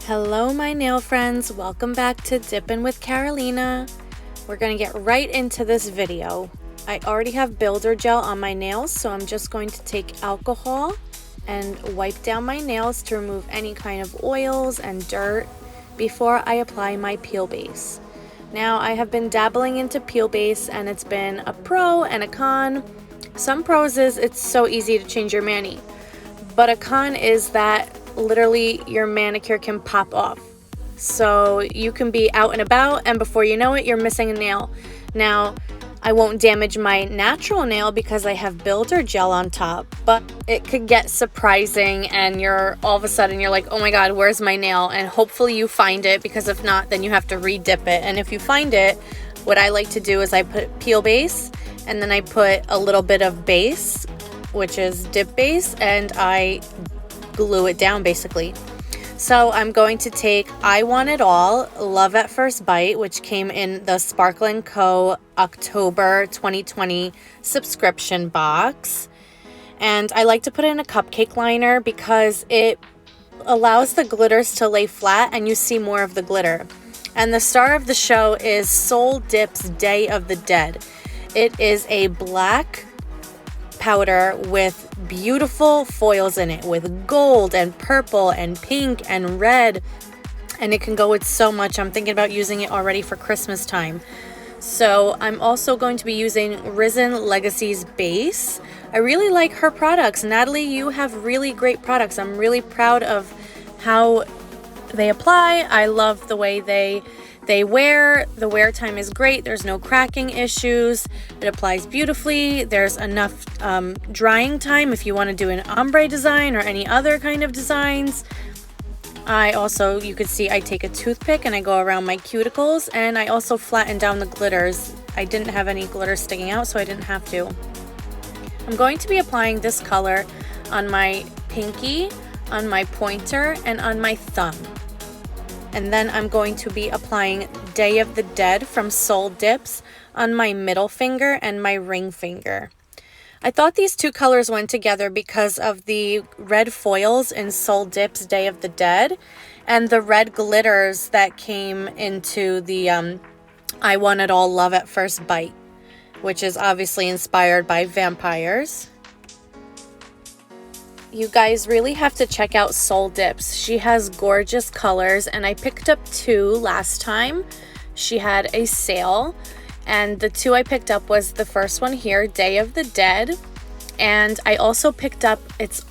Hello my nail friends, welcome back to Dippin' with Carolina. We're gonna get right into this video. I already have builder gel on my nails, so I'm just going to take alcohol and wipe down my nails to remove any kind of oils and dirt before I apply my peel base. Now I have been dabbling into peel base and it's been a pro and a con. Some pros is it's so easy to change your mani, but a con is that literally your manicure can pop off. So you can be out and about and before you know it, you're missing a nail. Now, I won't damage my natural nail because I have builder gel on top, but it could get surprising and all of a sudden you're like, oh my God, where's my nail? And hopefully you find it, because if not, then you have to re-dip it. And if you find it, what I like to do is I put peel base and then I put a little bit of base, which is dip base, and I glue it down basically. So I'm going to take I Want It All Love at First Bite, which came in the Sparkle & Co. October 2020 subscription box. And I like to put it in a cupcake liner because it allows the glitters to lay flat and you see more of the glitter. And the star of the show is Soul Dip's Day of the Dead. It is a black powder with beautiful foils in it, with gold and purple and pink and red, and it can go with so much. I'm thinking about using it already for Christmas time. So I'm also going to be using Risen Legacy's base. I really like her products. Natalie, you have really great products. I'm really proud of how they apply. I love the way they wear. The wear time is great. There's no cracking issues. It applies beautifully. There's enough drying time if you want to do an ombre design or any other kind of designs. You could see I take a toothpick and I go around my cuticles, and I also flatten down the glitters. I didn't have any glitter sticking out, so I didn't have to. I'm going to be applying this color on my pinky, on my pointer, and on my thumb. And then I'm going to be applying Day of the Dead from Soul Dips on my middle finger and my ring finger. I thought these two colors went together because of the red foils in Soul Dips Day of the Dead and the red glitters that came into the I Want It All Love at First Bite, which is obviously inspired by vampires. You guys really have to check out Soul Dips. She has gorgeous colors, and I picked up two last time. She had a sale, and the two I picked up was the first one here, Day of the Dead, and I also picked up, it's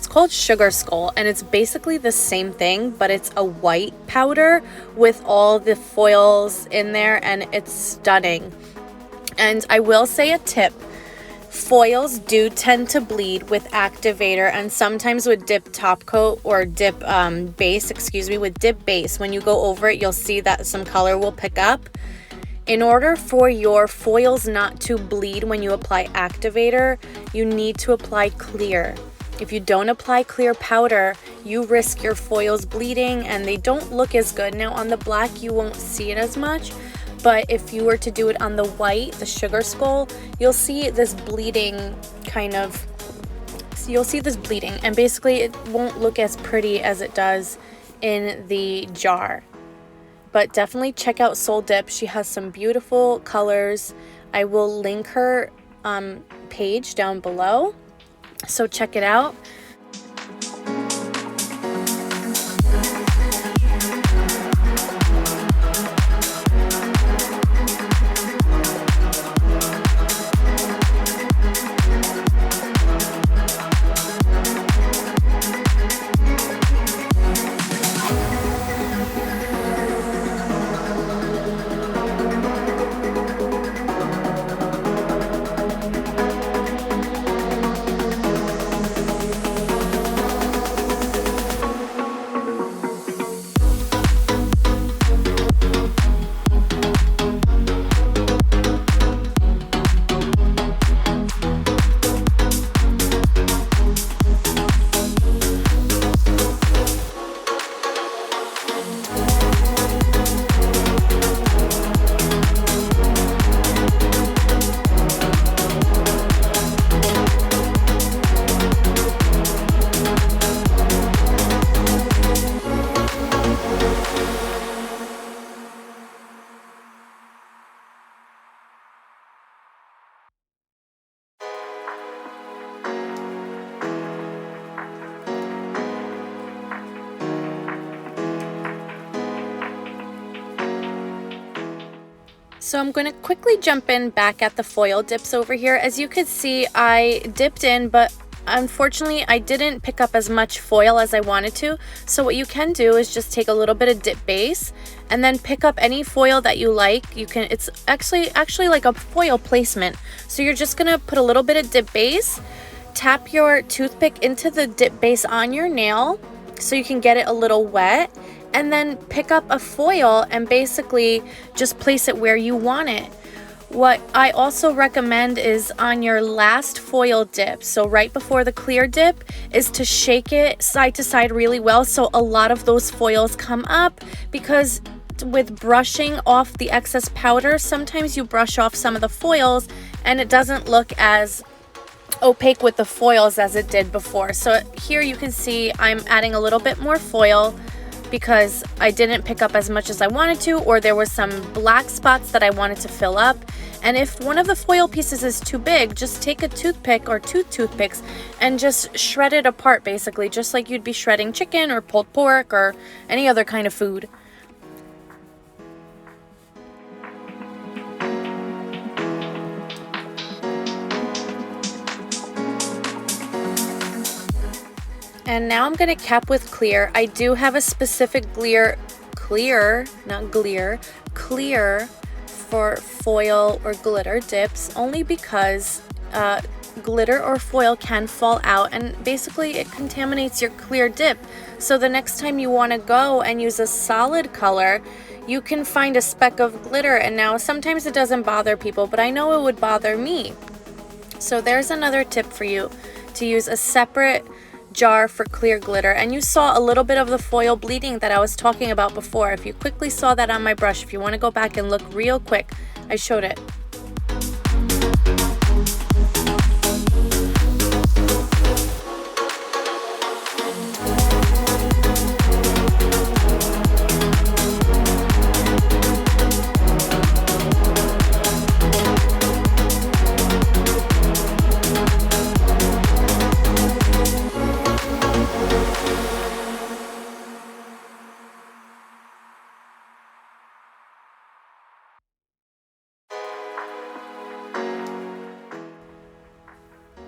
called Sugar Skull, and it's basically the same thing, but it's a white powder with all the foils in there, and it's stunning. And I will say a tip. Foils do tend to bleed with Activator and sometimes with dip top coat or dip base, with dip base. When you go over it, you'll see that some color will pick up. In order for your foils not to bleed when you apply Activator, you need to apply clear. If you don't apply clear powder, you risk your foils bleeding and they don't look as good. Now on the black, you won't see it as much. But if you were to do it on the white, the Sugar Skull, you'll see this bleeding and basically it won't look as pretty as it does in the jar. But definitely check out Soul Dip. She has some beautiful colors. I will link her page down below, so check it out. So I'm going to quickly jump in back at the foil dips over here. As you can see, I dipped in, but unfortunately I didn't pick up as much foil as I wanted to. So what you can do is just take a little bit of dip base and then pick up any foil that you like. You can, it's actually like a foil placement. So you're just going to put a little bit of dip base, tap your toothpick into the dip base on your nail so you can get it a little wet, and then pick up a foil and basically just place it where you want it. What I also recommend is on your last foil dip, so right before the clear dip, is to shake it side to side really well so a lot of those foils come up, because with brushing off the excess powder, sometimes you brush off some of the foils and it doesn't look as opaque with the foils as it did before. So here you can see I'm adding a little bit more foil because I didn't pick up as much as I wanted to, or there was some black spots that I wanted to fill up. And if one of the foil pieces is too big, just take a toothpick or two toothpicks and just shred it apart, basically, just like you'd be shredding chicken or pulled pork or any other kind of food. And now I'm going to cap with clear. I do have a specific clear for foil or glitter dips, only because glitter or foil can fall out and basically it contaminates your clear dip. So the next time you want to go and use a solid color, you can find a speck of glitter. And now sometimes it doesn't bother people, but I know it would bother me. So there's another tip for you, to use a separate jar for clear glitter. And you saw a little bit of the foil bleeding that I was talking about before. If you quickly saw that on my brush, if you want to go back and look real quick, I showed it.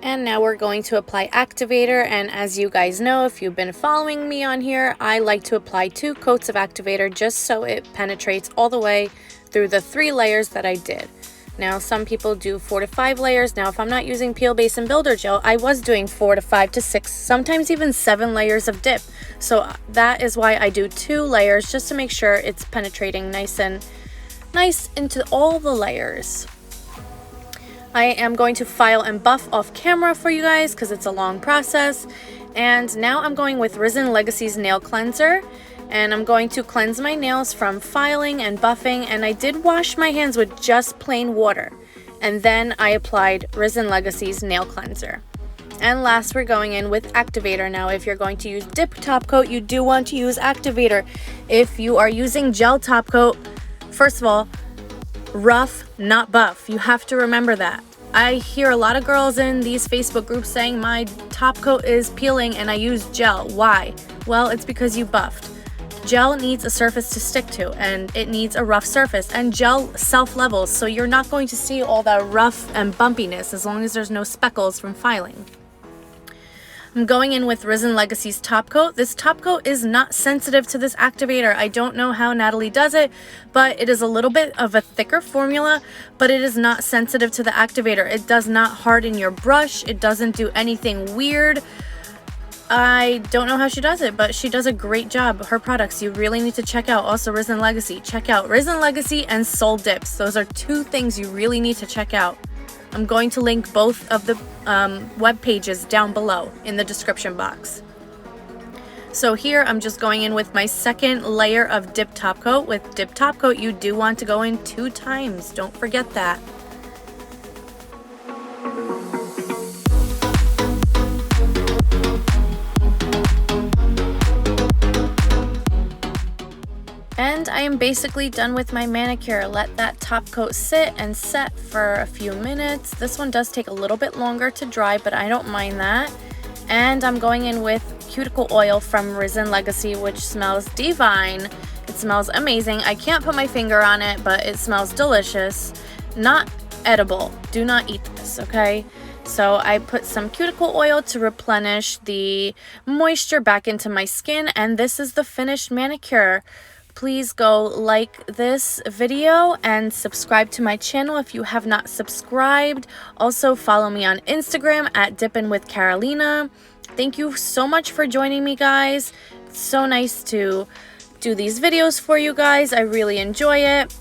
And now we're going to apply Activator, and as you guys know, if you've been following me on here, I like to apply 2 coats of Activator just so it penetrates all the way through the 3 layers that I did. Now some people do 4 to 5 layers. Now if I'm not using peel base and builder gel, I was doing 4 to 5 to 6, sometimes even 7 layers of dip. So that is why I do 2 layers, just to make sure it's penetrating nice into all the layers. I am going to file and buff off camera for you guys because it's a long process. And now I'm going with Risen Legacy's nail cleanser, and I'm going to cleanse my nails from filing and buffing. And I did wash my hands with just plain water, and then I applied Risen Legacy's nail cleanser. And last, we're going in with Activator. Now if you're going to use dip top coat, you do want to use Activator. If you are using gel top coat, first of all, rough, not buff. You have to remember that. I hear a lot of girls in these Facebook groups saying my top coat is peeling and I use gel. Why? Well, it's because you buffed. Gel needs a surface to stick to, and it needs a rough surface, and gel self-levels, so you're not going to see all that rough and bumpiness as long as there's no speckles from filing. I'm going in with Risen Legacy's top coat. This top coat is not sensitive to this Activator. I don't know how Natalie does it, but it is a little bit of a thicker formula, but it is not sensitive to the Activator. It does not harden your brush. It doesn't do anything weird. I don't know how she does it, but she does a great job. Her products you really need to check out. Also Risen Legacy. Check out Risen Legacy and Soul Dips. Those are 2 things you really need to check out. I'm going to link both of the web pages down below in the description box. So here I'm just going in with my second layer of dip top coat. With dip top coat, you do want to go in 2 times. Don't forget that. And I am basically done with my manicure. Let that top coat sit and set for a few minutes. This one does take a little bit longer to dry, but I don't mind that. And I'm going in with Cuticle Oil from Risen Legacy, which smells divine. It smells amazing. I can't put my finger on it, but it smells delicious. Not edible. Do not eat this, okay? So I put some cuticle oil to replenish the moisture back into my skin, and this is the finished manicure. Please go like this video and subscribe to my channel if you have not subscribed. Also follow me on Instagram at Dippin' with Carolina. Thank you so much for joining me, guys. It's so nice to do these videos for you guys. I really enjoy it.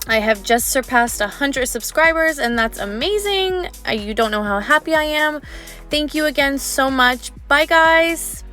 I have just surpassed 100 subscribers, and that's amazing. You don't know how happy I am. Thank you again so much. Bye, guys.